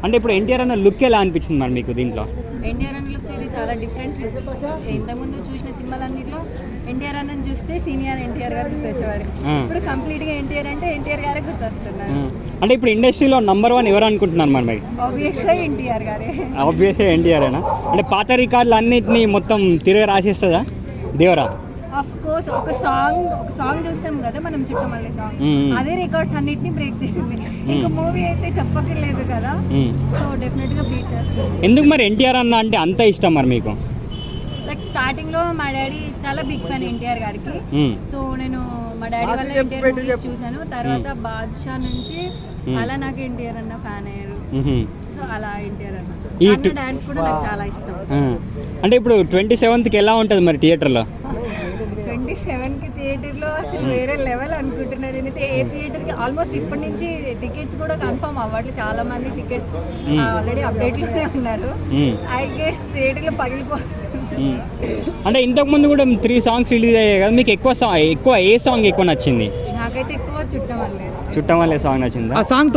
అంటే ఇప్పుడు ఎన్టీఆర్ అన్న లుక్ ఎలా అనిపించింది మరి మీకు దీంట్లో? ఎన్టీఆర్ అన్న లుక్ ఇది చాలా డిఫరెంట్ లుక్. ఇంతకుముందు చూసిన సినిమాలన్నింటిలో ఎన్టీఆర్ అన్నని చూస్తే సీనియర్ ఎన్టీఆర్ గారు గుర్తొచ్చేవారు. ఇప్పుడు కంప్లీట్గా ఎన్టీఆర్ అంటే ఎన్టీఆర్ గారే గుర్తొస్తున్నారు. అంటే ఇప్పుడు ఇండస్ట్రీలో నంబర్ 1 ఎవరు అనుకుంటున్నారు మరి మీరు? ఆబ్వియస్గా ఎన్టీఆర్ గారే. ఆబ్వియస్గా ఎన్టీఆర్ఏనా? అంటే పాత రికార్డులు అన్నిటినీ మొత్తం తిరిగి రాసేస్తుందా దేవరా? ఆఫ్ కోర్స్ ఒక సాంగ్ చూసాం కదా మనం, చుట్టమల్లి సాంగ్, అదే రికార్డ్స్ అన్నిటిని బ్రేక్ చేసింది. ఇంకా మూవీ అయితే చెప్పక్కర్లేదు కదా, సో డెఫినెట్ గా బీట్ చేస్తుంది. ఎందుకు మరి ఎన్టీఆర్ అన్న అంటే అంత ఇష్టం మరి మీకు? లైక్ స్టార్టింగ్ లో మా డాడీ చాలా బిగ్ ఫ్యాన్ ఎన్టీఆర్ గారికి. సో నేను మా డాడీ వల్ల ఎన్టీఆర్ మూవీస్ చూసాను. తర్వాత బాద్షా నుంచి అలా నాకు ఎన్టీఆర్ అన్న ఫ్యాన్ అయ్యారు. సో అలా ఎన్టీఆర్ అన్న డాన్స్ కూడా నాకు చాలా ఇష్టం. అంటే ఇప్పుడు 27th ఎలా ఉంటుంది మరి థియేటర్లో? 27కి థియేటర్లో అసలు వేరే లెవెల్ అనుకుంటున్నారు. నేనైతే ఏ థియేటర్కి ఆల్మోస్ట్ ఇప్పటి నుంచి టికెట్స్ కూడా కన్ఫర్మ్ అవ్వట్లేదు. చాలా మంది టికెట్స్ ఆల్రెడీ అప్డేట్లోనే ఉన్నారు. ఐ గెస్ థియేటర్లో పగిలిపోతుంది. అంటే ఇంతకు ముందు కూడా 3 సాంగ్స్ రిలీజ్ అయ్యాయి కదా, మీకు ఎక్కువ ఏ సాంగ్ ఎక్కువ నచ్చింది? నాకైతే ఎక్కువ చుట్టమల్లే సాంగ్ నచ్చింది. ఆ సాంగ్